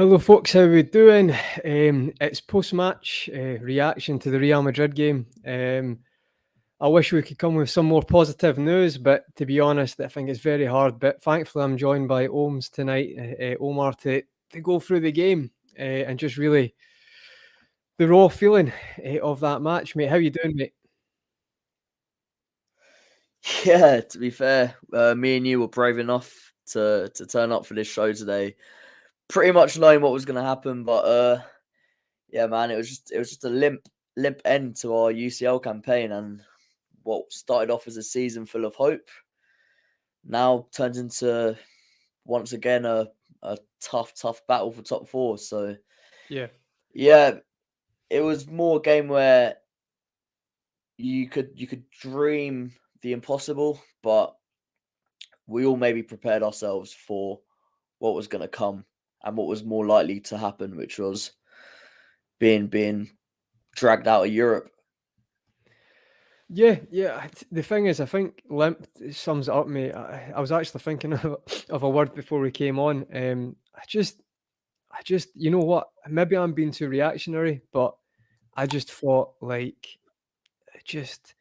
Hello, folks. How we doing? It's post-match reaction to the Real Madrid game. I wish we could come with some more positive news, but to be honest, I think it's very hard. But thankfully, I'm joined by Ohms tonight, Omar, to go through the game and just really the raw feeling of that match, mate. How you doing, mate? Yeah, to be fair, me and you were brave enough to turn up for this show today, pretty much knowing what was going to happen. But yeah, man, it was just a limp end to our UCL campaign, and what started off as a season full of hope now turns into once again a tough battle for top four. So Yeah, it was more a game where you could dream the impossible, but we all maybe prepared ourselves for what was going to come and what was more likely to happen, which was being dragged out of Europe. yeah. The thing is, I think Limp sums it up, mate. I was actually thinking of a word before we came on. I just, you know what? Maybe I'm being too reactionary, but I just thought like, just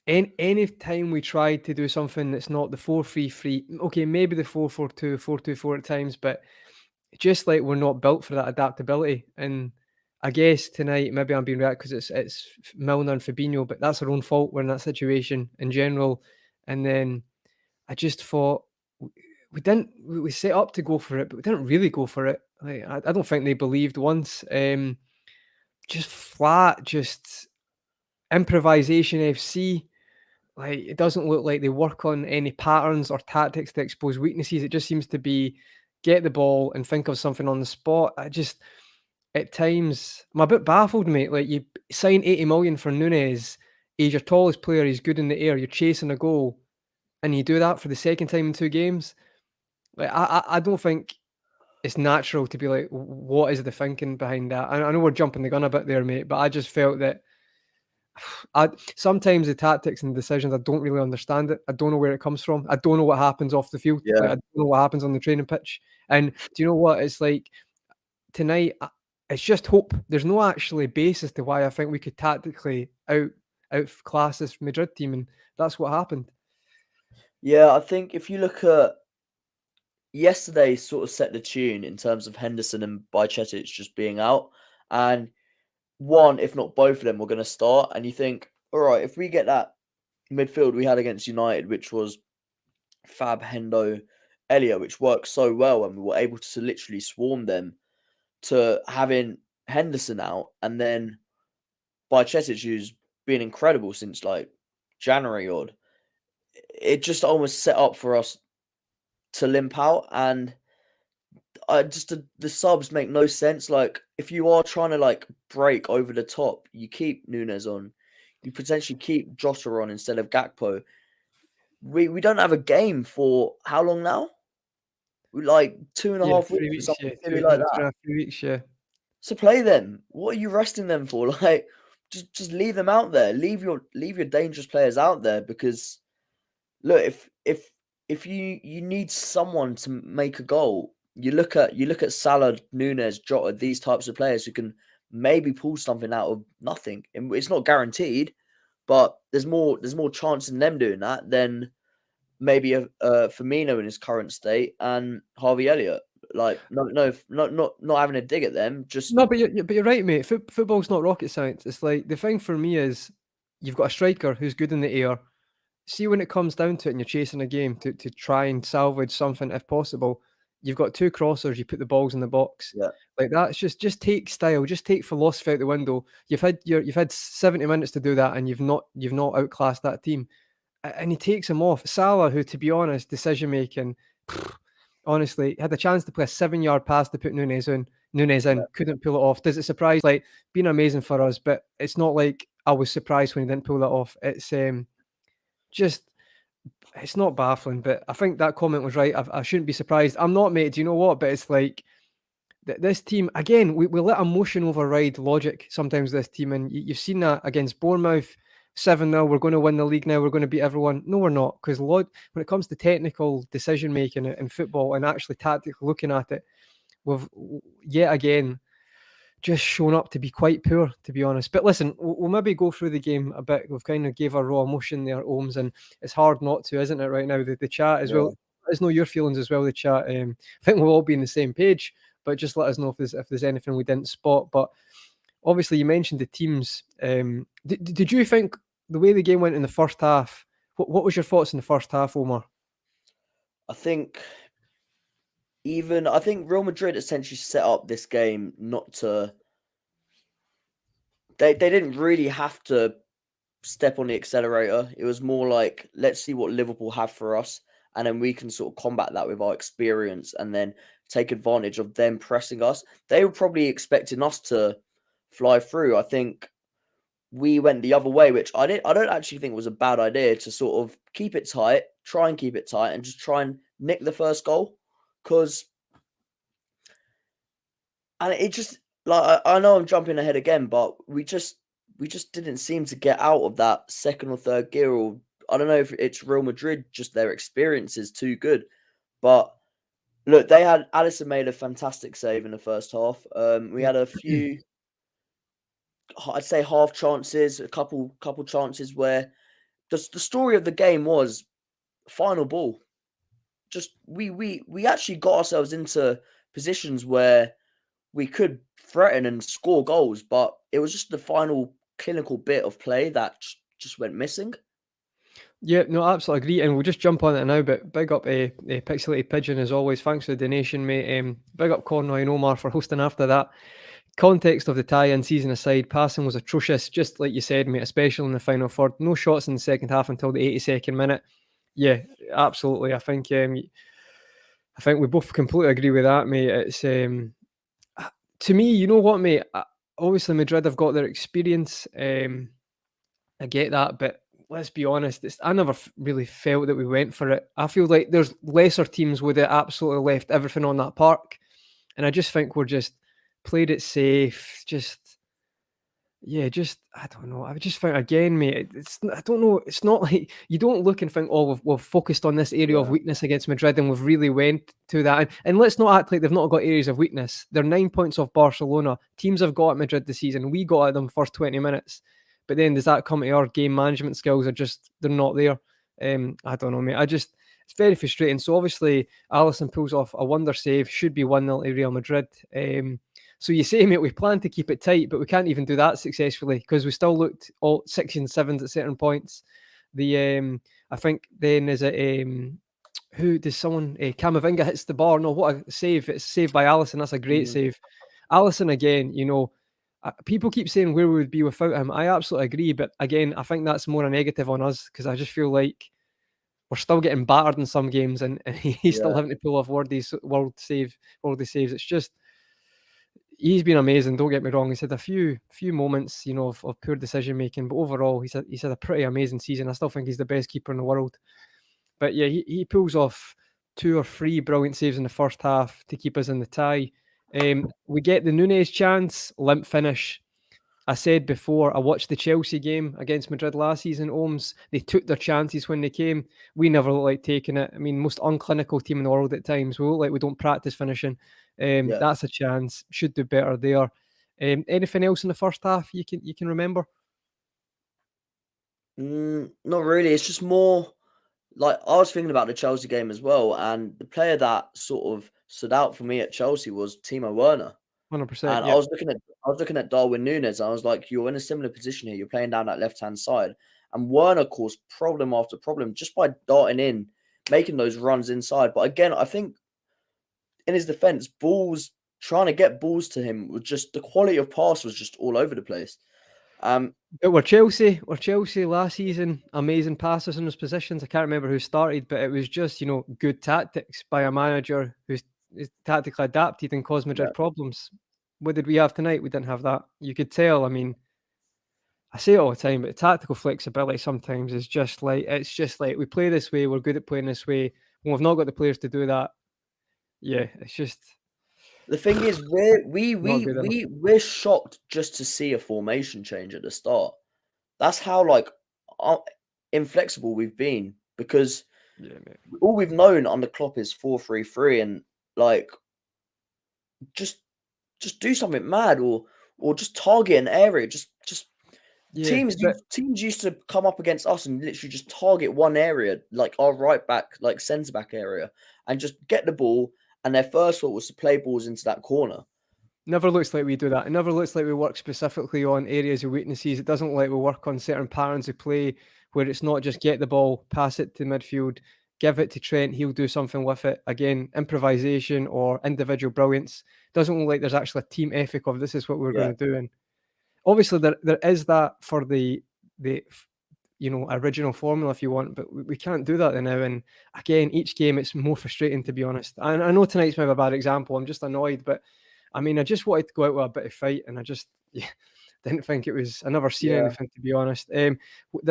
any time we tried to do something that's not the 4-3-3, okay, maybe the 4-4-2, 4-2-4 at times, but just like we're not built for that adaptability. And I guess tonight maybe I'm being right because it's Milner and Fabinho, but that's our own fault. We're in that situation in general. And then I just thought we didn't. We set up to go for it, but we didn't really go for it. Like I don't think they believed once. Just flat, just improvisation FC. Like it doesn't look like they work on any patterns or tactics to expose weaknesses. It just seems to be get the ball and think of something on the spot. I just at times I'm a bit baffled, mate. Like you sign 80 million for Nunes, he's your tallest player, he's good in the air, you're chasing a goal, and you do that for the second time in 2 games. Like I don't think it's natural to be like, what is the thinking behind that? I know we're jumping the gun a bit there, mate, but I just felt that I sometimes the tactics and decisions I don't really understand it. I don't know where it comes from. I don't know what happens off the field. Like Yeah, I don't know what happens on the training pitch. And do you know what? It's like tonight. It's just hope. There's no actually basis to why I think we could tactically outclass this Madrid team, and that's what happened. yeah. I think if you look at yesterday, sort of set the tune in terms of Henderson and Bajcetic just being out, and one, if not both of them, were going to start. And you think, all right, if we get that midfield we had against United, which was Fab, Hendo, Elliot, which worked so well, and we were able to literally swarm them, to having Henderson out, and then Bajcetic, who's been incredible since like January odd, it just almost set up for us to limp out. And just the subs make no sense. Like if you are trying to like break over the top, you keep Nunes on, you potentially keep Jota on instead of Gakpo. We don't have a game for how long now? Like two and a Yeah, half weeks three or weeks. Yeah, something silly like that. 3 weeks. Yeah, So play them. What are you resting them for? Like, just leave them out there. Leave your dangerous players out there, because look, if you need someone to make a goal, you look at Salah, Nunes, Jota, these types of players who can maybe pull something out of nothing. And it's not guaranteed, but there's more chance in them doing that than maybe a Firmino in his current state and Harvey Elliott. Like, not having a dig at them. Just no, but you're right, mate. Football's not rocket science. It's like the thing for me is you've got a striker who's good in the air. See when it comes down to it and you're chasing a game to try and salvage something if possible, you've got 2 crossers, you put the balls in the box. yeah. Like that's just take style, just take philosophy out the window. You've had 70 minutes to do that and you've not outclassed that team. And he takes him off. Salah, who to be honest, decision making, honestly, had a chance to play a 7-yard pass to put Nunes in, couldn't pull it off. Does it surprise? Like, been amazing for us, but it's not like I was surprised when he didn't pull that off. It's just it's not baffling, but I think that comment was right. I shouldn't be surprised. I'm not, mate. Do you know what? But it's like this team again. We let emotion override logic sometimes. This team, and you've seen that against Bournemouth. 7-0. We're going to win the league now. We're going to beat everyone. No, we're not. Because when it comes to technical decision making in football and actually tactically looking at it, we've yet again just shown up to be quite poor, to be honest. But listen, we'll maybe go through the game a bit. We've kind of gave our raw emotion there, Ohms, and it's hard not to, isn't it, right now? The chat as well. Let us know your feelings as well, the chat. I think we'll all be on the same page, but just let us know if there's anything we didn't spot. But obviously, you mentioned the teams. Did you think the way the game went in the first half, what was your thoughts in the first half, Omar? I think Real Madrid essentially set up this game not to. They didn't really have to step on the accelerator. It was more like, let's see what Liverpool have for us, and then we can sort of combat that with our experience and then take advantage of them pressing us. They were probably expecting us to fly through. I think we went the other way, which I don't actually think was a bad idea, to sort of keep it tight, try and keep it tight, and just try and nick the first goal. And it just, like, I know I'm jumping ahead again, but we just didn't seem to get out of that second or third gear. Or I don't know if it's Real Madrid, just their experience is too good. But look, Alisson made a fantastic save in the first half. We had a few, I'd say, half chances, a couple chances where the story of the game was final ball. Just we actually got ourselves into positions where we could threaten and score goals, but it was just the final clinical bit of play that just went missing. Yeah, no, absolutely agree. And we'll just jump on it now, but big up a Pixelated Pigeon as always. Thanks for the donation, mate. Big up Conroy and Omar for hosting after that. Context of the tie-in season aside, passing was atrocious, just like you said, mate, especially in the final third. No shots in the second half until the 82nd minute. Yeah, absolutely. I think we both completely agree with that, mate. It's to me, you know what, mate? Obviously, Madrid have got their experience. I get that, but let's be honest, I never really felt that we went for it. I feel like there's lesser teams with it absolutely left everything on that park, and I just think we're just played it safe. I don't know. I just think again, mate. I don't know. It's not like you don't look and think, oh, we've focused on this area of weakness against Madrid, and we've really went to that. And let's not act like they've not got areas of weakness. They're 9 points off Barcelona. Teams have got at Madrid this season. We got at them first 20 minutes. But then does that come to our game management skills? They're not there. I don't know, mate. It's very frustrating. So obviously, Alisson pulls off a wonder save. Should be 1-0 to Real Madrid. So you say, mate, we plan to keep it tight, but we can't even do that successfully because we still looked all 6 and 7s at certain points. I think then is it who does someone Camavinga hits the bar? No, what a save! It's saved by Alisson. That's a great save. Alisson again, people keep saying where we would be without him. I absolutely agree, but again, I think that's more a negative on us because I just feel like we're still getting battered in some games, and he's still having to pull off worthy saves. It's just he's been amazing. Don't get me wrong; he's had a few moments, of poor decision making, but overall, he's had a pretty amazing season. I still think he's the best keeper in the world. But yeah, he pulls off 2 or 3 brilliant saves in the first half to keep us in the tie. We get the Núñez chance, limp finish. I said before, I watched the Chelsea game against Madrid last season, Ohms. They took their chances when they came. We never look like taking it. I mean, most unclinical team in the world at times. We look like we don't practice finishing. That's a chance. Should do better there. Anything else in the first half you can remember? Not really. It's just more like I was thinking about the Chelsea game as well, and the player that sort of stood out for me at Chelsea was Timo Werner. 100%. And I was looking at Darwin Núñez. I was like, you're in a similar position here. You're playing down that left-hand side. And Werner caused problem after problem just by darting in, making those runs inside. But again, I think in his defense, trying to get balls to him was just the quality of pass was just all over the place. But we're Chelsea last season, amazing passes in those positions. I can't remember who started, but it was just, good tactics by a manager who's tactically adapted and caused Madrid problems. What did we have tonight? We didn't have that. You could tell. I mean, I say it all the time, but tactical flexibility sometimes is just like, we play this way, we're good at playing this way. When we've not got the players to do that, yeah, it's just... The thing is, we're shocked just to see a formation change at the start. That's how inflexible we've been, because all we've known under Klopp is 4-3-3, and just do something mad, or just target an area. Just Yeah, but teams used to come up against us and literally just target one area, like our right back, like centre back area, and just get the ball. And their first thought was to play balls into that corner. never looks like we do that. It never looks like we work specifically on areas of weaknesses. It doesn't look like we work on certain patterns of play where it's not just get the ball, pass it to midfield, give it to Trent, he'll do something with it. Again, improvisation or individual brilliance. Doesn't look like there's actually a team ethic of this is what we're Yeah, going to do. And obviously there is that for the original formula if you want, but we can't do that now. And again, each game it's more frustrating, to be honest. And I know tonight's maybe a bad example. I'm just annoyed, but I mean, I just wanted to go out with a bit of fight, and I just didn't think it was. I never seen yeah. anything, to be honest. They're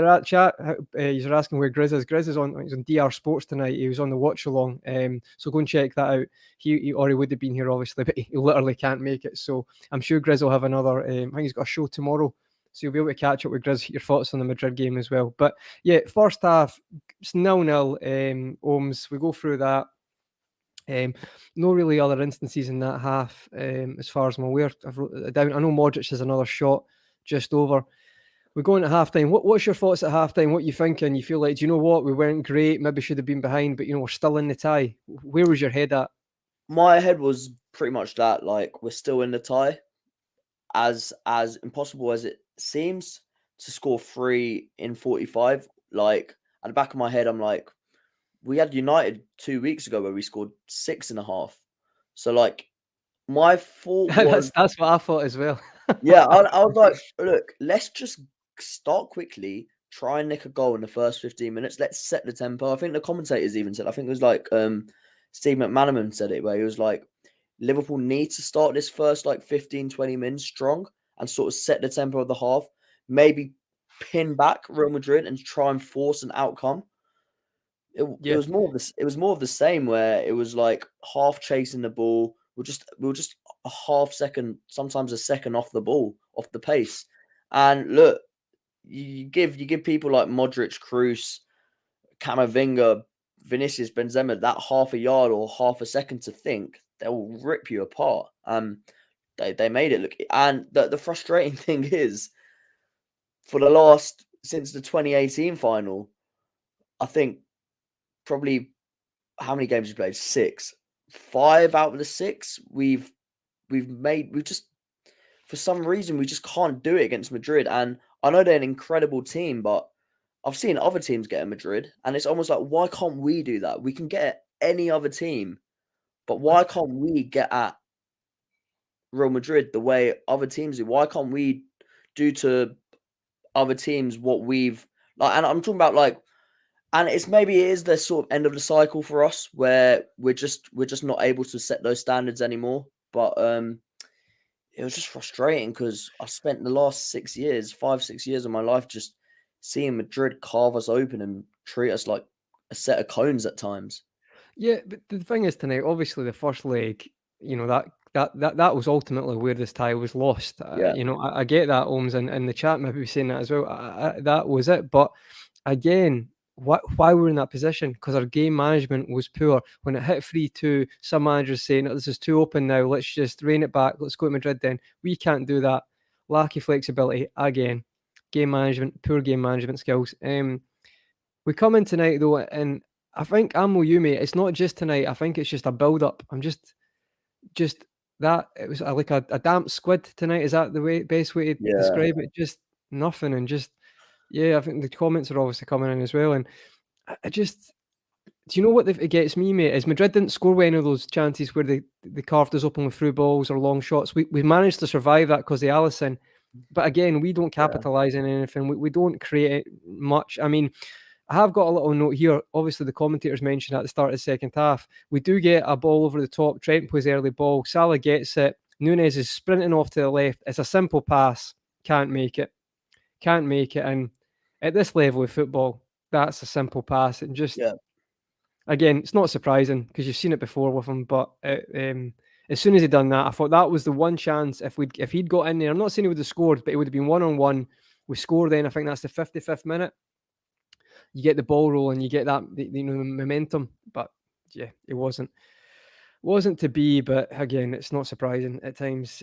at chat. You're asking where Grizz is. Grizz is on. He's on DR Sports tonight. He was on the watch along. So go and check that out. He already would have been here, obviously, but he literally can't make it. So I'm sure Grizz will have another. I think he's got a show tomorrow. So you'll be able to catch up with Grizz, your thoughts on the Madrid game as well. But yeah, first half, it's 0-0. Ohms, we go through that. No really other instances in that half, as far as I'm aware. I've wrote it down. I know Modric has another shot just over. We go into half time. What's your thoughts at half time? What you thinking? You feel like, do you know what? We weren't great. Maybe should have been behind, but we're still in the tie. Where was your head at? My head was pretty much that. Like, we're still in the tie. As impossible as it seems to score 3 in 45. Like, at the back of my head, I'm like, we had United 2 weeks ago where we scored 6.5. So like, my thought was, that's what I thought as well. yeah, I was like, look, let's just start quickly, try and nick a goal in the first 15 minutes. Let's set the tempo. I think the commentators even said, I think it was like Steve McManaman said it, where he was like, Liverpool need to start this first like 15, 20 minutes strong and sort of set the tempo of the half. Maybe pin back Real Madrid and try and force an outcome. It was more of this. It was more of the same, where it was like half chasing the ball. We were just a half second, sometimes a second off the ball, off the pace. And look, you give people like Modric, Kroos, Camavinga, Vinicius, Benzema that half a yard or half a second to think, they'll rip you apart. They made it look. And the frustrating thing is, for the last, since the 2018 final, I think probably, how many games we played? 6. 5 out of the 6 we've just, for some reason, we just can't do it against Madrid. And I know they're an incredible team, but I've seen other teams get at Madrid, and it's almost like, why can't we do that? We can get at any other team, but why can't we get at Real Madrid the way other teams do? Why can't we do to other teams what we've like? And I'm talking about like, and it is the sort of end of the cycle for us, where we're just not able to set those standards anymore. But it was just frustrating because I've spent the last 6 years, 5-6 years of my life just seeing Madrid carve us open and treat us like a set of cones at times. Yeah, but the thing is tonight, obviously the first leg, that was ultimately where this tie was lost. Yeah, I get that, Holmes, and the chat maybe was saying that as well. That was it. But again, why we're in that position? Because our game management was poor. When it hit 3-2, some managers saying, this is too open now, let's just rein it back, let's go to Madrid then. We can't do that. Lack of flexibility, again. Game management, poor game management skills. We come in tonight, though, and I think I'm with you, mate. It's not just tonight. I think it's just a build-up. I'm just that it was like a damp squid tonight. Is that the best way to yeah, describe it? Just nothing, and just yeah. I think the comments are obviously coming in as well, and I just, do you know what it gets me, mate? Is Madrid didn't score with any of those chances where they carved us open with through balls or long shots. We managed to survive that because of Alisson, but again, we don't yeah, capitalise on anything. We don't create much. I mean, I have got a little note here. Obviously, the commentators mentioned at the start of the second half, we do get a ball over the top. Trent plays early ball. Salah gets it. Nunez is sprinting off to the left. It's a simple pass. Can't make it. Can't make it. And at this level of football, that's a simple pass. And just, yeah, again, it's not surprising because you've seen it before with him. But as soon as he'd done that, I thought that was the one chance. If he'd got in there, I'm not saying he would have scored, but it would have been 1-on-1. We score then. I think that's the 55th minute. You get the ball rolling, you get that momentum. But yeah, it wasn't wasn't to be, but again, it's not surprising at times.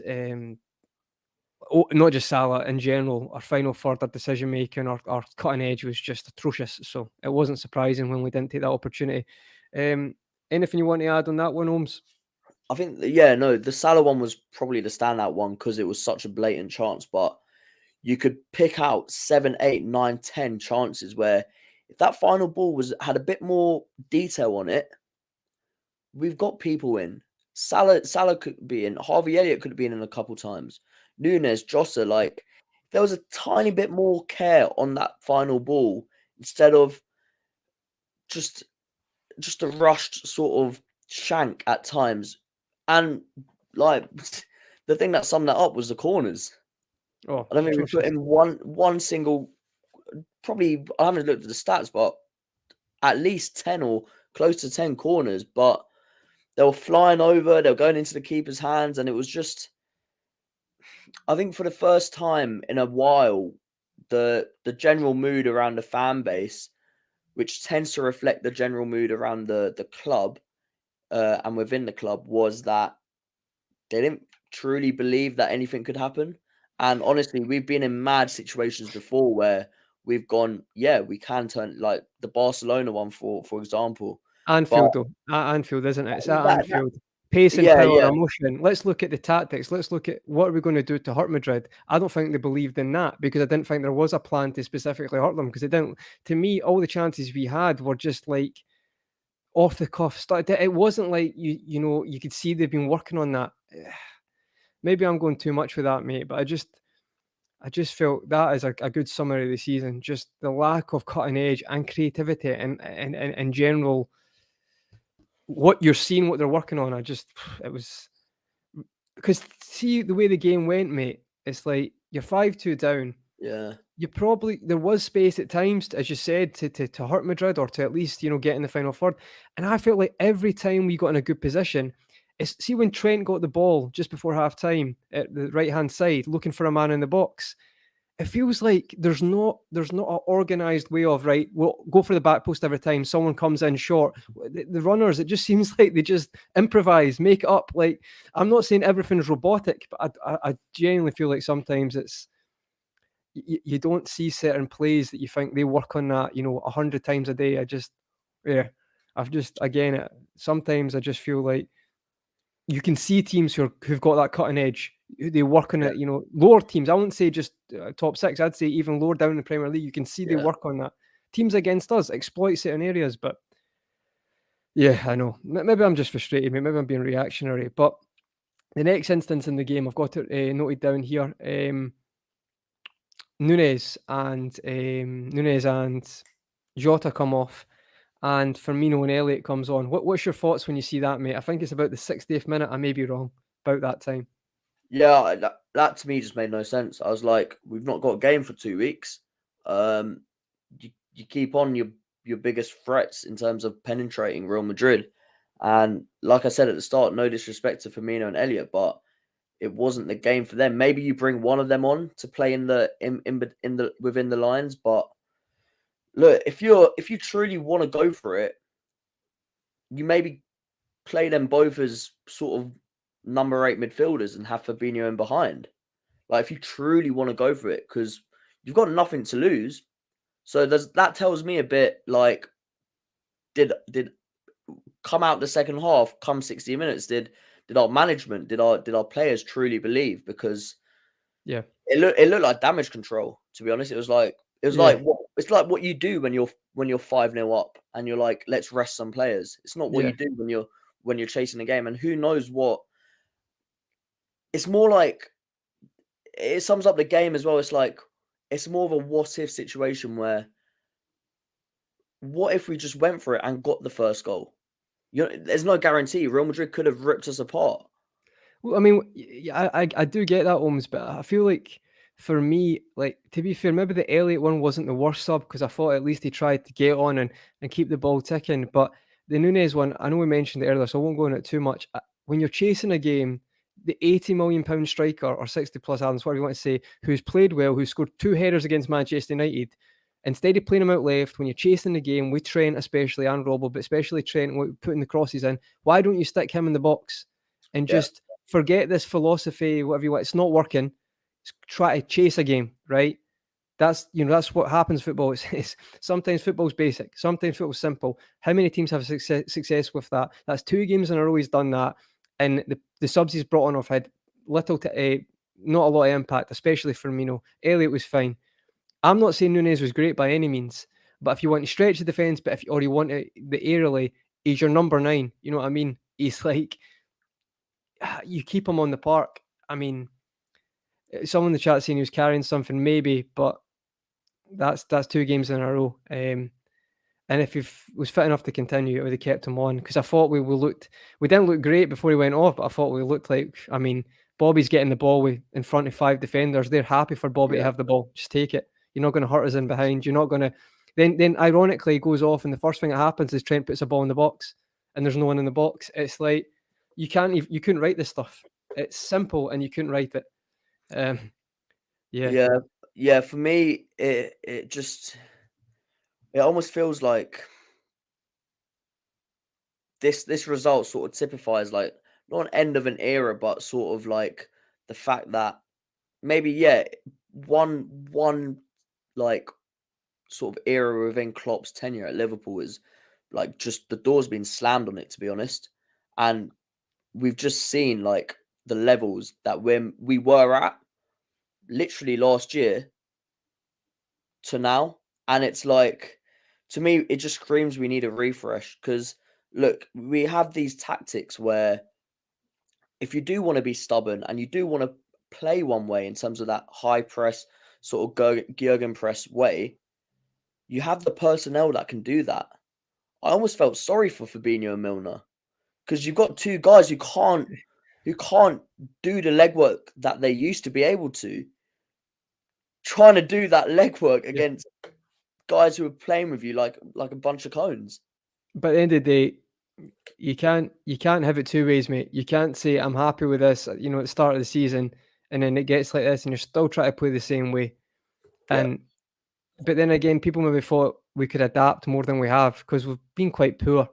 Not just Salah in general, our final third, our decision making, our cutting edge was just atrocious. So it wasn't surprising when we didn't take that opportunity. Anything you want to add on that one, Holmes? I think, the Salah one was probably the standout one because it was such a blatant chance. But you could pick out 7, 8, 9, 10 chances where if that final ball had a bit more detail on it, we've got people in. Salah could be in. Harvey Elliott could have been in a couple times. Nunes, Jossa, like there was a tiny bit more care on that final ball instead of just a rushed sort of shank at times. And like the thing that summed that up was the corners. Oh, I don't think we put in one single. Probably I haven't looked at the stats, but at least 10 or close to 10 corners. But they were flying over, they were going into the keeper's hands, and it was just. I think for the first time in a while, the general mood around the fan base, which tends to reflect the general mood around the club and within the club, was that they didn't truly believe that anything could happen. And honestly, we've been in mad situations before where we've gone, yeah, we can turn, like the Barcelona one, for example. Anfield, though. At Anfield, isn't it? It's at That, Anfield. Pace and yeah, power, yeah, emotion. Let's look at the tactics. Let's look at what are we going to do to hurt Madrid. I don't think they believed in that because I didn't think there was a plan to specifically hurt them because they didn't. To me, all the chances we had were just like off the cuff. It wasn't like you could see they've been working on that. Maybe I'm going too much with that, mate, but I just felt that is a good summary of the season. Just the lack of cutting edge and creativity and in general, what you're seeing, what they're working on. It was because see the way the game went, mate. It's like you're 5-2 down. yeah. There was space at times, as you said, to hurt Madrid or to at least get in the final third. And I felt like every time we got in a good position, see when Trent got the ball just before half time at the right hand side, looking for a man in the box. It feels like there's not an organised way of, right, we'll go for the back post every time someone comes in short. The runners, it just seems like they just improvise, make it up. Like, I'm not saying everything's robotic, but I genuinely feel like sometimes it's you don't see certain plays that you think they work on that 100 times a day. Sometimes I just feel like you can see teams who've got that cutting edge. They work on it, lower teams. I wouldn't say just top six. I'd say even lower down in the Premier League. You can see they work on that. Teams against us exploit certain areas, but yeah, I know. Maybe I'm just frustrated. Maybe I'm being reactionary. But the next instance in the game, I've got it noted down here. Nunes and Jota come off, and Firmino and Elliott comes on. What's your thoughts when you see that, mate? I think it's about the 60th minute. I may be wrong about that time. Yeah, that to me just made no sense. I was like, we've not got a game for 2 weeks. You keep on your biggest threats in terms of penetrating Real Madrid, and like I said at the start, no disrespect to Firmino and Elliott, but it wasn't the game for them. Maybe you bring one of them on to play in the within the lines, but look, if you truly want to go for it, you maybe play them both as sort of number 8 midfielders and have Fabinho in behind. Like, if you truly want to go for it, because you've got nothing to lose. So that tells me a bit like, did come out the second half, come 60 minutes, did our management, did our players truly believe? Because it looked like damage control, to be honest. It was like what you do when you're 5-0 up and you're like, let's rest some players. It's not what you do when you're chasing a game, and who knows what. It's more like, it sums up the game as well. It's like, it's more of a what if situation where, what if we just went for it and got the first goal? There's no guarantee. Real Madrid could have ripped us apart. Well, I mean, I do get that, Holmes, but I feel like for me, like, to be fair, maybe the Elliott one wasn't the worst sub because I thought at least he tried to get on and keep the ball ticking. But the Nunes one, I know we mentioned it earlier, so I won't go on it too much. When you're chasing a game, the £80 million striker or 60 plus Adams, whatever you want to say, who's played well, who scored 2 headers against Manchester United, Instead of playing him out left, when you're chasing the game with Trent especially, and Robbo, but especially Trent putting the crosses in, why don't you stick him in the box and just forget this philosophy, whatever you want? It's not working. Try to chase a game, right? That's what happens in football. It's sometimes football's basic, sometimes football's simple. How many teams have success with that? That's 2 games in a row he's done that, and the subs he's brought on have had little to not a lot of impact, especially Firmino. Elliott was fine. I'm not saying Nunez was great by any means, but if you want to stretch the defence, or you want the aerially, he's your number 9. You know what I mean? He's like, you keep him on the park. I mean, someone in the chat saying he was carrying something, maybe, but that's 2 games in a row. And if he was fit enough to continue, it would have kept him on, because I thought we didn't look great before he went off, but I thought we looked like, I mean, Bobby's getting the ball in front of 5 defenders. They're happy for Bobby to have the ball. Just take it. You're not going to hurt us in behind. You're not going to. Then ironically, he goes off, and the first thing that happens is Trent puts a ball in the box, and there's no one in the box. It's like you couldn't write this stuff. It's simple, and you couldn't write it. Yeah. For me, it almost feels like this result sort of typifies like not an end of an era, but sort of like the fact that maybe one like sort of era within Klopp's tenure at Liverpool is like just the door's been slammed on it, to be honest, and we've just seen like the levels that we were at literally last year to now, and it's like, to me, it just screams we need a refresh. Because look, we have these tactics where if you do want to be stubborn and you do want to play one way in terms of that high press sort of Jurgen press way, you have the personnel that can do that. I almost felt sorry for Fabinho and Milner, because you've got 2 guys who can't do the legwork that they used to be able to, trying to do that legwork against guys who are playing with you like a bunch of cones. But at the end of the day, you can't have it 2 ways, mate. You can't say I'm happy with this, at the start of the season, and then it gets like this, and you're still trying to play the same way. But then again, people maybe thought we could adapt more than we have, because we've been quite poor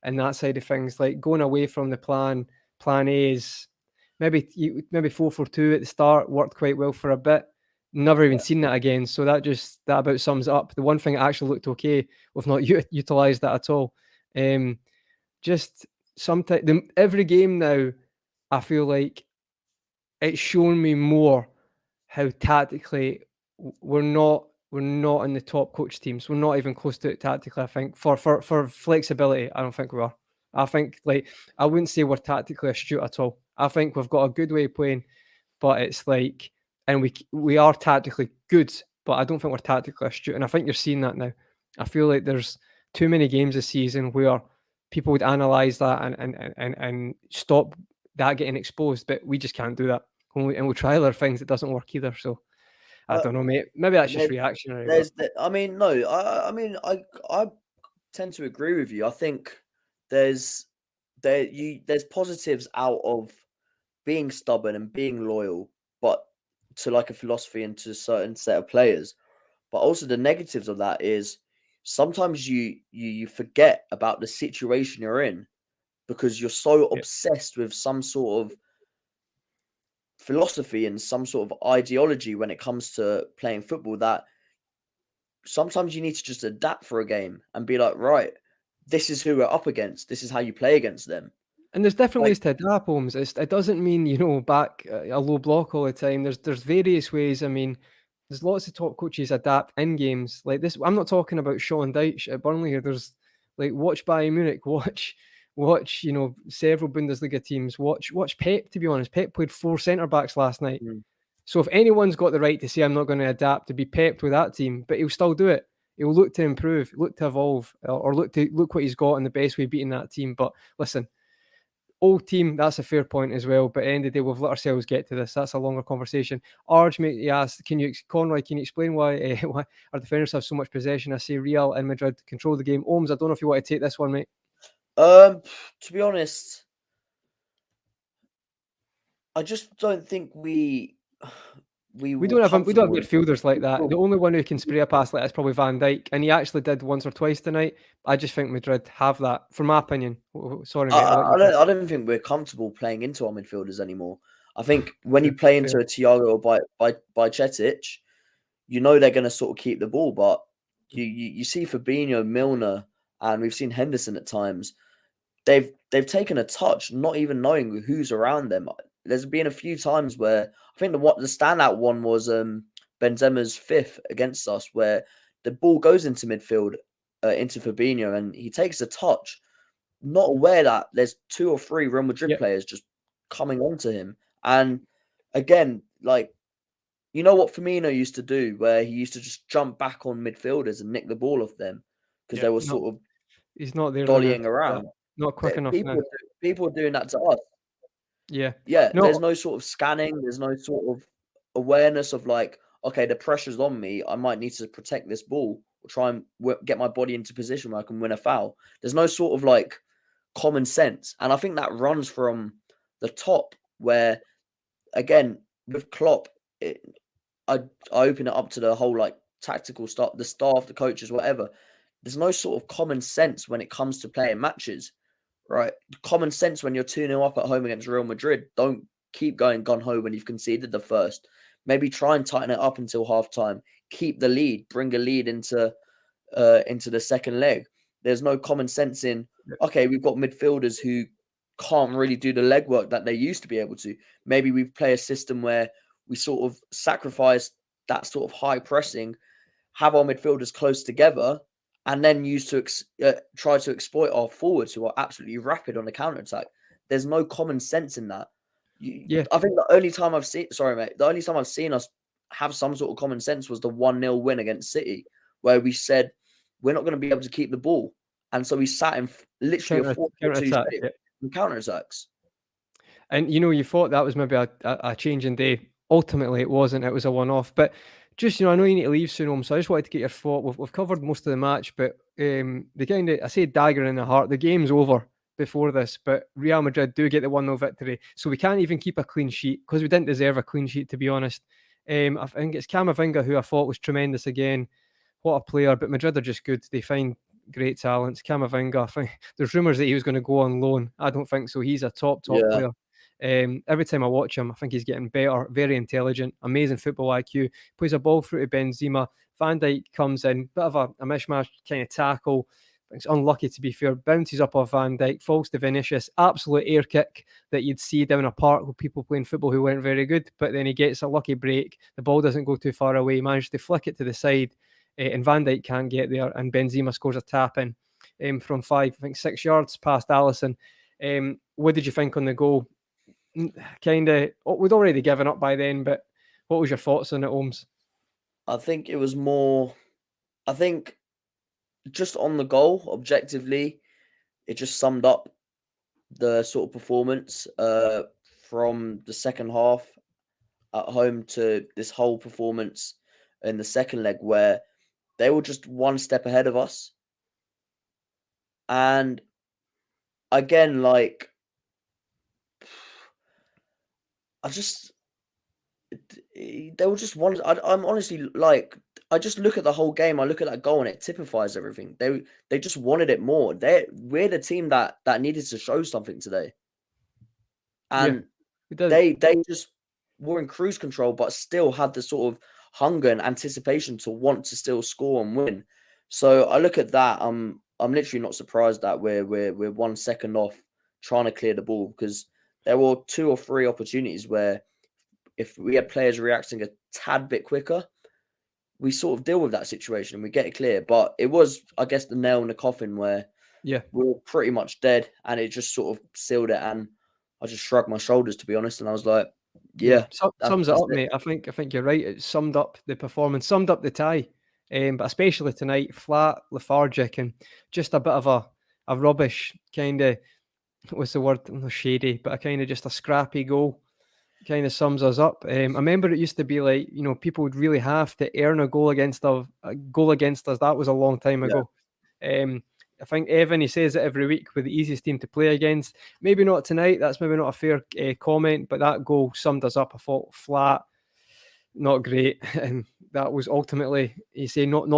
in that side of things. Like going away from the plan A is maybe 4-4-2 at the start worked quite well for a bit. Never even seen that again. So that about sums it up. The one thing that actually looked okay, we've not utilised that at all. Just sometimes every game now, I feel like it's shown me more how tactically we're not in the top coach teams. We're not even close to it tactically. I think for flexibility, I don't think we are. I think, like, I wouldn't say we're tactically astute at all. I think we've got a good way of playing, but it's like, and we are tactically good, but I don't think we're tactically astute. And I think you're seeing that now. I feel like there's too many games this season where people would analyse that and stop that getting exposed, but we just can't do that. And we'll try other things, it doesn't work either. So I don't know, mate. Maybe that's just reactionary. I tend to agree with you. I think there's positives out of being stubborn and being loyal, but to like a philosophy and to a certain set of players. But also the negatives of that is sometimes you forget about the situation you're in, because you're so obsessed with some sort of philosophy and some sort of ideology when it comes to playing football, that sometimes you need to just adapt for a game and be like, right, this is who we're up against. This is how you play against them. And there's different ways to adapt, Holmes. It doesn't mean, back a low block all the time. There's various ways. I mean, there's lots of top coaches adapt in games like this. I'm not talking about Sean Dyche at Burnley here. There's like, watch Bayern Munich, watch several Bundesliga teams. Watch Pep, to be honest. Pep played 4 centre-backs last night. So if anyone's got the right to say I'm not going to adapt, to be Pep with that team, but he'll still do it. He'll look to improve, look to evolve, or look what he's got in the best way of beating that team. But listen, old team, that's a fair point as well. But at the end of the day, we've let ourselves get to this. That's a longer conversation. Arj, mate, he asked, Conroy, can you explain why our defenders have so much possession? I say Real and Madrid control the game. Ohms, I don't know if you want to take this one, mate. To be honest, I just don't think we we We were don't have comfortable in midfielders like that. midfield. The only one who can spray a pass like that is probably Van Dijk, and he actually did once or twice tonight. I just think Madrid have that, from my opinion. Sorry, mate. I'll let you go. I don't think we're comfortable playing into our midfielders anymore. I think when you Fair, play into fair. a Thiago or by Cetic, you know they're going to sort of keep the ball, but you see Fabinho, Milner, and we've seen Henderson at times. They've taken a touch, not even knowing who's around them. There's been a few times where I think the standout one was Benzema's fifth against us, where the ball goes into midfield, into Fabinho, and he takes a touch, not aware that there's 2 or 3 Real Madrid Yep. players just coming onto him. And again, like, you know what Firmino used to do, where he used to just jump back on midfielders and nick the ball off them because they Yep. were No, sort of he's not there now. dollying around. Not quick enough now. People are doing that to us. Yeah. Yeah, there's No, no sort of scanning, there's no sort of awareness of like, okay, the pressure's on me. I might need to protect this ball or try and get my body into position where I can win a foul. There's no sort of like common sense, and I think that runs from the top. Where again with Klopp, I open it up to the whole like tactical stuff, the staff, the coaches, whatever. There's no sort of common sense when it comes to playing matches. Right, common sense when you're 2-0 up at home against Real Madrid. Don't keep going gun-ho when you've conceded the first. Maybe try and tighten it up until half-time. Keep the lead. Bring a lead into the second leg. There's no common sense in, okay, we've got midfielders who can't really do the legwork that they used to be able to. Maybe we play a system where we sort of sacrifice that sort of high pressing, have our midfielders close together, and then try to exploit our forwards who are absolutely rapid on the counter-attack. There's no common sense in that. yeah. I think the only time I've seen us have some sort of common sense was the 1-0 win against City, where we said we're not going to be able to keep the ball. And so we sat in literally a 4-2 shape in counter-attacks. And you thought that was maybe a change in day. Ultimately, it wasn't. It was a one-off. But just, I know you need to leave soon, so I just wanted to get your thought. We've covered most of the match, but the kind of, I say dagger in the heart, the game's over before this, but Real Madrid do get the 1-0 victory. So we can't even keep a clean sheet because we didn't deserve a clean sheet, to be honest. I think it's Camavinga who I thought was tremendous again. What a player, but Madrid are just good. They find great talents. Camavinga, I think there's rumours that he was going to go on loan. I don't think so. He's a top player. Every time I watch him, I think he's getting better, very intelligent, amazing football IQ, plays a ball through to Benzema. Van Dijk comes in, bit of a mishmash kind of tackle. It's unlucky, to be fair, bounces up off Van Dijk, falls to Vinicius, absolute air kick that you'd see down a park with people playing football who weren't very good, but then he gets a lucky break, the ball doesn't go too far away, he manages to flick it to the side, and Van Dijk can't get there, and Benzema scores a tap-in from 6 yards past Alisson. What did you think on the goal? Kind of, we'd already given up by then, but what was your thoughts on it, Holmes? I think it was more, just on the goal, objectively, it just summed up the sort of performance from the second half at home to this whole performance in the second leg, where they were just one step ahead of us. And again, like, they were just one. I'm honestly like, I just look at the whole game. I look at that goal and it typifies everything. They just wanted it more. We're the team that needed to show something today, and they just were in cruise control, but still had the sort of hunger and anticipation to want to still score and win. So I look at that. I'm literally not surprised that we're 1 second off trying to clear the ball, because there were 2 or 3 opportunities where if we had players reacting a tad bit quicker, we sort of deal with that situation and we get it clear. But it was, I guess, the nail in the coffin where we were pretty much dead, and it just sort of sealed it. And I just shrugged my shoulders, to be honest, and I was like, sums it up, mate. I think you're right. It summed up the performance, summed up the tie, but especially tonight, flat, lethargic, and just a bit of a rubbish kind of, what's the word? Not shady, but a kind of just a scrappy goal. Kind of sums us up. I remember it used to be like, people would really have to earn a goal against us. That was a long time ago. I think Evan, he says it every week, with the easiest team to play against. Maybe not tonight. That's maybe not a fair comment, but that goal summed us up. I thought flat. not great. And that was ultimately, you say, not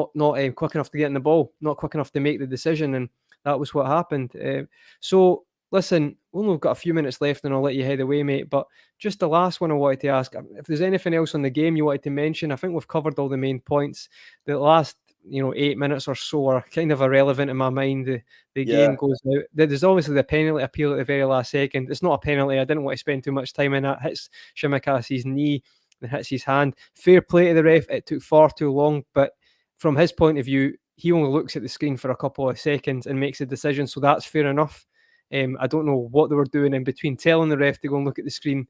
quick enough to get in the ball, not quick enough to make the decision, and that was what happened. So listen, we've only got a few minutes left, and I'll let you head away, mate. But just the last one I wanted to ask, if there's anything else on the game you wanted to mention. I think we've covered all the main points. The last 8 minutes or so are kind of irrelevant in my mind. The Yeah, game goes out. There's obviously the penalty appeal at the very last second. It's not a penalty. I didn't want to spend too much time in that. Hits Shimikasi's knee and hits his hand. Fair play to the ref. It took far too long, but from his point of view, he only looks at the screen for a couple of seconds and makes a decision. So that's fair enough. I don't know what they were doing in between telling the ref to go and look at the screen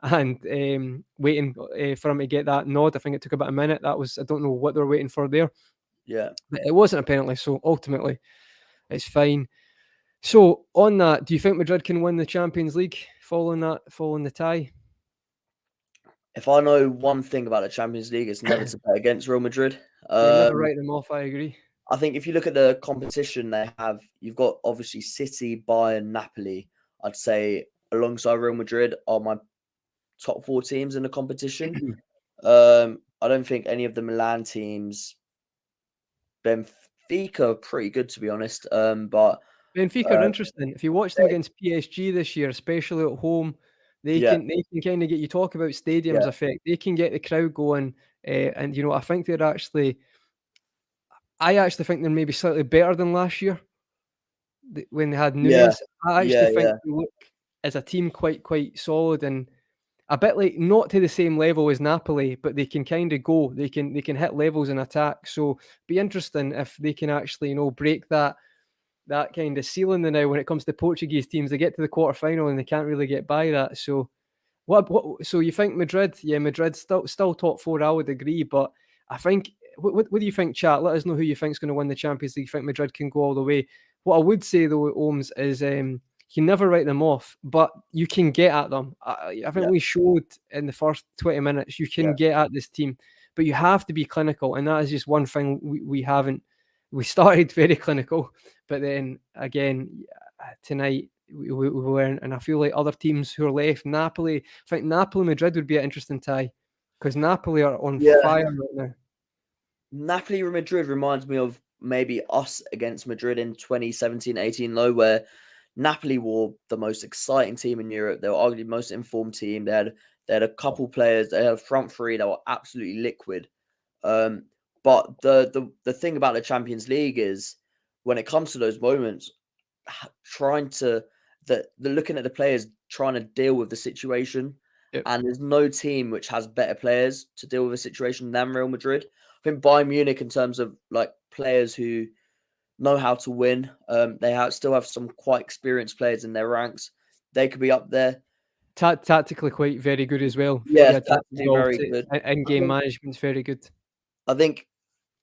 and waiting for him to get that nod. I think it took about a minute. I don't know what they were waiting for there. yeah. But it wasn't a penalty, so ultimately it's fine. So on that, do you think Madrid can win the Champions League following the tie? If I know one thing about the Champions League, it's never to bet against Real Madrid. Yeah, never write them off. I agree. I think if you look at the competition they have, you've got obviously City, Bayern, Napoli. I'd say alongside Real Madrid are my top 4 teams in the competition. I don't think any of the Milan teams, Benfica, are pretty good to be honest. But Benfica are interesting. If you watch them against PSG this year, especially at home, they yeah, can kind of get, you talk about stadiums yeah, effect. They can get the crowd going, and I think they're actually. I actually think they're maybe slightly better than last year when they had yeah, Nunes. I actually think they look as a team quite solid and a bit like not to the same level as Napoli, but they can kind of go. They can hit levels in attack. So be interesting if they can actually break that kind of ceiling now when it comes to Portuguese teams. They get to the quarterfinal and they can't really get by that. So so you think Madrid? Yeah, Madrid still top 4. I would agree, but I think what do you think, chat? Let us know who you think's going to win the Champions League. You think Madrid can go all the way? What I would say though, Ohms, is you never write them off, but you can get at them. I think we showed in the first 20 minutes you can get at this team, but you have to be clinical, and that is just one thing we haven't. We started very clinical, but then again tonight we weren't, and I feel like other teams who are left, Napoli. I think Napoli Madrid would be an interesting tie because Napoli are on fire right now. Napoli Madrid reminds me of maybe us against Madrid in 2017-18 though, where Napoli were the most exciting team in Europe. They were arguably the most informed team. They had a couple players. They had a front three that were absolutely liquid. But the thing about the Champions League is when it comes to those moments, looking at the players trying to deal with the situation. Yep. And there's no team which has better players to deal with a situation than Real Madrid. I think Bayern Munich, in terms of like players who know how to win, they still have some quite experienced players in their ranks. They could be up there. Tactically, quite very good as well. Yeah, tactically very good. And game management's very good. I think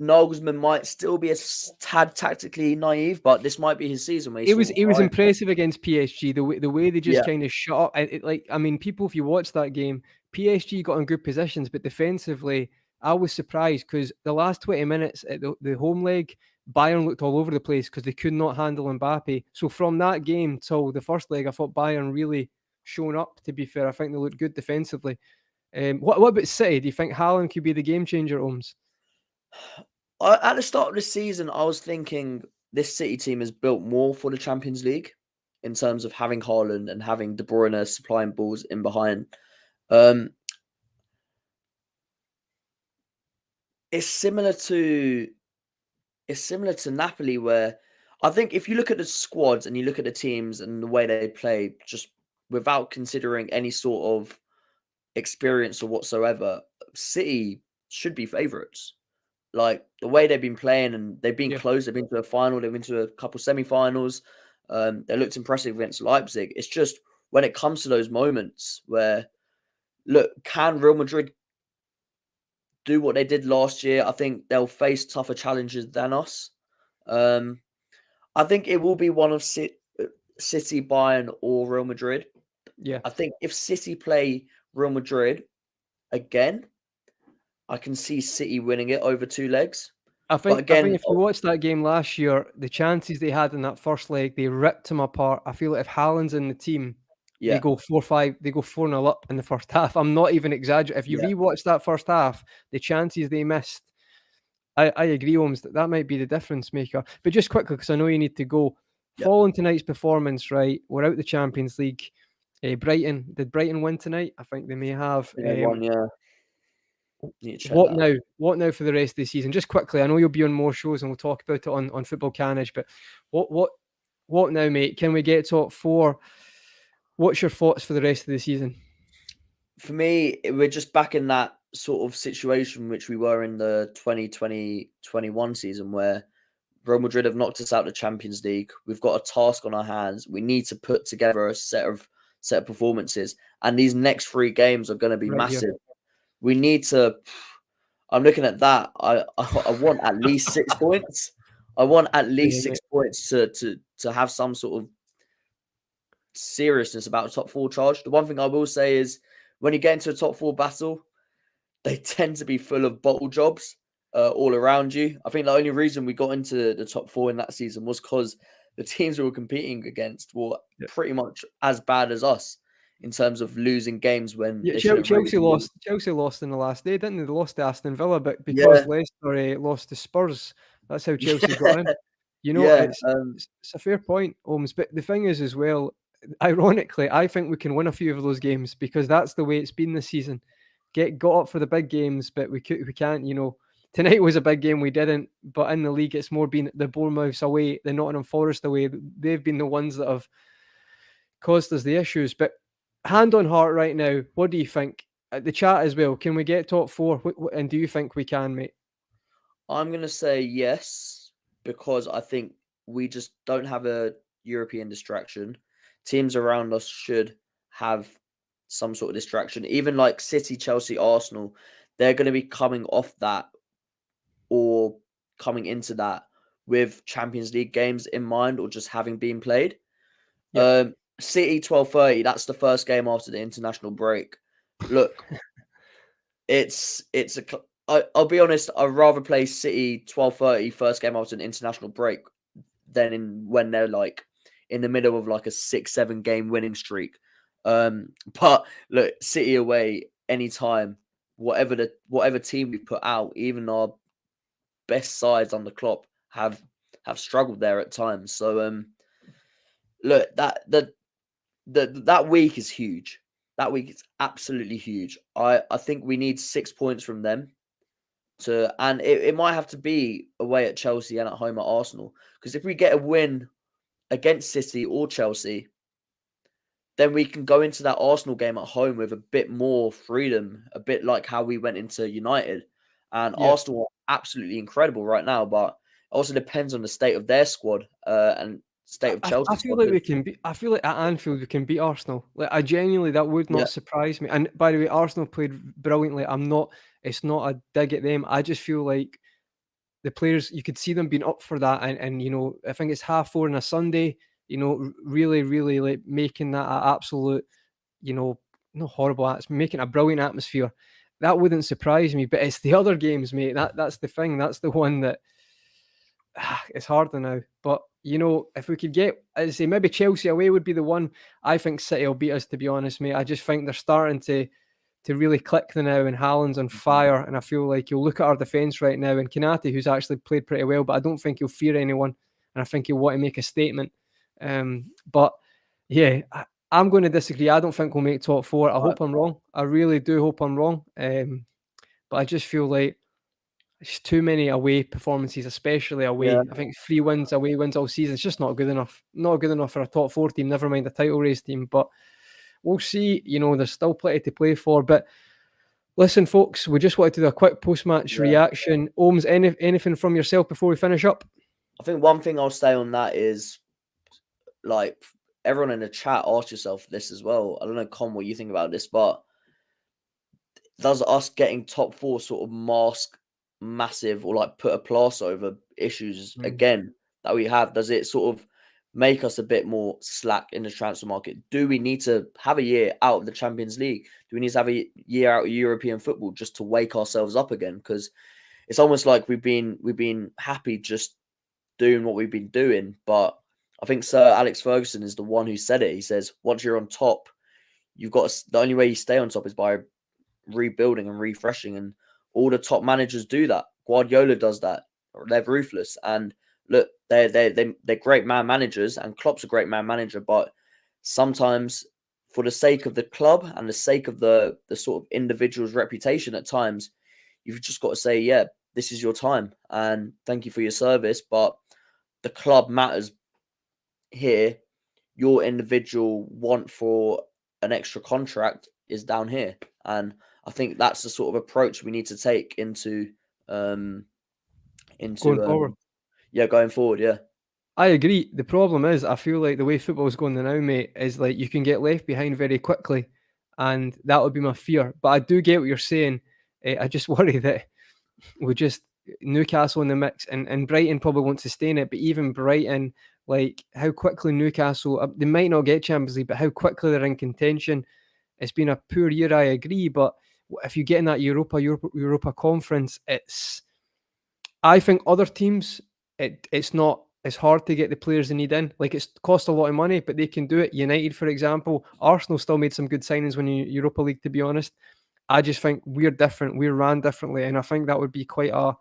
Nagelsmann might still be a tad tactically naive, but this might be his season. Where he was impressive against PSG. The way they just kind of shut up. People, if you watch that game, PSG got in good positions, but defensively, I was surprised because the last 20 minutes at the home leg, Bayern looked all over the place because they could not handle Mbappe. So from that game till the first leg, I thought Bayern really shown up. To be fair, I think they looked good defensively. What about City? Do you think Haaland could be the game changer, Ohms? At the start of the season, I was thinking this City team is built more for the Champions League in terms of having Haaland and having De Bruyne supplying balls in behind. It's similar to Napoli, where I think if you look at the squads and you look at the teams and the way they play, just without considering any sort of experience or whatsoever, City should be favourites. Like the way they've been playing, and they've been close. They've been to a final. They've been to a couple semi-finals. They looked impressive against Leipzig. It's just when it comes to those moments where, look, can Real Madrid do what they did last year? I think they'll face tougher challenges than us. I think it will be one of City, Bayern, or Real Madrid. Yeah. I think if City play Real Madrid again, I can see City winning it over 2 legs. I think if you watched that game last year, the chances they had in that first leg, they ripped them apart. I feel like if Haaland's in the team, they Yeah. go 4-5, they go 4-0 up in the first half. I'm not even exaggerating. If you Yeah. rewatch that first half, the chances they missed, I agree, Holmes, that might be the difference maker. But just quickly, because I know you need to go, Yeah. following tonight's performance, right, we're out the Champions League. Brighton, did Brighton win tonight? I think they may have. They won, yeah. Need to check What that. now? What now for the rest of the season? Just quickly, I know you'll be on more shows and we'll talk about it on Football Khanage, but what now, mate? Can we get top 4? What's your thoughts for the rest of the season? For me, we're just back in that sort of situation which we were in the 2020-21 season, where Real Madrid have knocked us out of the Champions League. We've got a task on our hands. We need to put together a set of performances, and these next 3 games are going to be Right here. massive. We need to. I'm looking at that. I want at least 6 points. I want at least 6 points to have some sort of seriousness about a top 4 charge. The one thing I will say is, when you get into a top 4 battle, they tend to be full of bottle jobs all around you. I think the only reason we got into the top 4 in that season was because the teams we were competing against were pretty much as bad as us in terms of losing games when they should have Chelsea really lost. Chelsea lost in the last day, didn't they? They lost to Aston Villa, but because Leicester lost to Spurs, that's how Chelsea got in. You know, it's a fair point, Holmes. But the thing is, as well, ironically, I think we can win a few of those games because that's the way it's been this season. Got up for the big games, but we can't. You know, tonight was a big game, we didn't. But in the league, it's more been the Bournemouths away, the Nottingham Forest away. They've been the ones that have caused us the issues. But hand on heart, right now, what do you think? The chat as well. Can we get top 4? And do you think we can, mate? I'm going to say yes, because I think we just don't have a European distraction. Teams around us should have some sort of distraction. Even like City, Chelsea, Arsenal, they're going to be coming off that or coming into that with Champions League games in mind, or just having been played. City 12:30, that's the first game after the international break. Look, I'll be honest, I'd rather play City 12:30 first game after an international break than when they're like in the middle of like a 6-7 game winning streak. But look, City away anytime, whatever team we put out, even our best sides on the Klopp have struggled there at times. So look, that week is huge. That week is absolutely huge. I think we need 6 points from them and it might have to be away at Chelsea and at home at Arsenal. Because if we get a win against City or Chelsea, then we can go into that Arsenal game at home with a bit more freedom, a bit like how we went into United. And Arsenal are absolutely incredible right now, but it also depends on the state of their squad and state of Chelsea. I feel like we can beat. I feel like at Anfield we can beat Arsenal. Like, I genuinely, that would not surprise me. And by the way, Arsenal played brilliantly. It's not a dig at them. I just feel like the players, you could see them being up for that. And you know, I think it's 4:30 on a Sunday. You know, really, really like making that an absolute, you know, not horrible. It's making a brilliant atmosphere. That wouldn't surprise me. But it's the other games, mate. That's the thing. That's the one that it's harder now. But you know, if we could get, I'd say maybe Chelsea away would be the one. I think City will beat us, to be honest, mate. I just think they're starting to really click now, and Haaland's on fire. And I feel like you'll look at our defence right now, and Konate, who's actually played pretty well, but I don't think he'll fear anyone, and I think he'll want to make a statement. But yeah, I'm going to disagree. I don't think we'll make top 4. I hope I'm wrong. I really do hope I'm wrong. But I just feel like it's too many away performances, especially away. Yeah. I think 3 wins, away wins all season. It's just not good enough. Not good enough for a top 4 team, never mind a title race team. But we'll see. You know, there's still plenty to play for. But listen, folks, we just wanted to do a quick post-match reaction. Ohms, anything from yourself before we finish up? I think one thing I'll say on that is, like, everyone in the chat, ask yourself this as well. I don't know, Con, what you think about this, but does us getting top 4 sort of mask massive, or like put a plaster over issues again that we have? Does it sort of make us a bit more slack in the transfer market? Do we need to have a year out of the Champions League? Do we need to have a year out of European football just to wake ourselves up again? Because it's almost like we've been happy just doing what we've been doing. But I think Sir Alex Ferguson is the one who said it. He says, once you're on top, you've got the only way you stay on top is by rebuilding and refreshing, and all the top managers do that. Guardiola does that. They're ruthless, and look, they're great man managers, and Klopp's a great man manager, but sometimes for the sake of the club and the sake of the sort of individual's reputation, at times you've just got to say, yeah, this is your time and thank you for your service, but the club matters here. Your individual want for an extra contract is down here, and I think that's the sort of approach we need to take into going forward. Going forward, yeah. I agree. The problem is, I feel like the way football's going now, mate, is like you can get left behind very quickly, and that would be my fear. But I do get what you're saying. I just worry that we just Newcastle in the mix, and Brighton probably won't sustain it. But even Brighton, like how quickly Newcastle, they might not get Champions League, but how quickly they're in contention. It's been a poor year, I agree. But if you get in that Europa Conference, I think other teams, it's not. It's hard to get the players they need in. Like, it's cost a lot of money, but they can do it. United, for example, Arsenal still made some good signings when Europa League, to be honest. I just think we're different. We're ran differently, and I think that would be quite a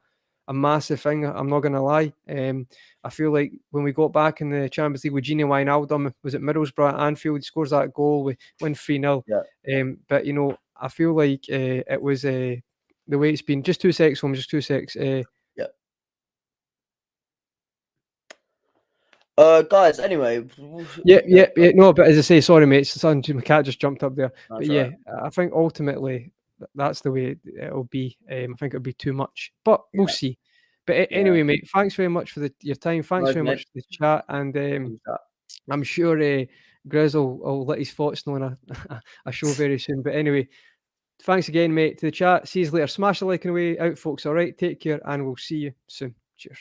massive thing. I'm not going to lie. I feel like when we got back in the Champions League with Gini Wijnaldum, was it Middlesbrough at Anfield? He scores that goal, we win 3-0. Yeah. But, you know, I feel like it was the way it's been. Just 2 secs, just 2 secs. Guys, anyway. Yeah. No, but as I say, sorry, mate. My cat just jumped up there. That's but yeah, right. I think ultimately that's the way it'll be. I think it'll be too much, but we'll see. But anyway, mate, thanks very much for your time. Thanks very much for the chat, and I'm sure Grizz will let his thoughts know on a show very soon. But anyway, thanks again, mate, to the chat. See you later. Smash the like and away out, folks. All right, take care, and we'll see you soon. Cheers.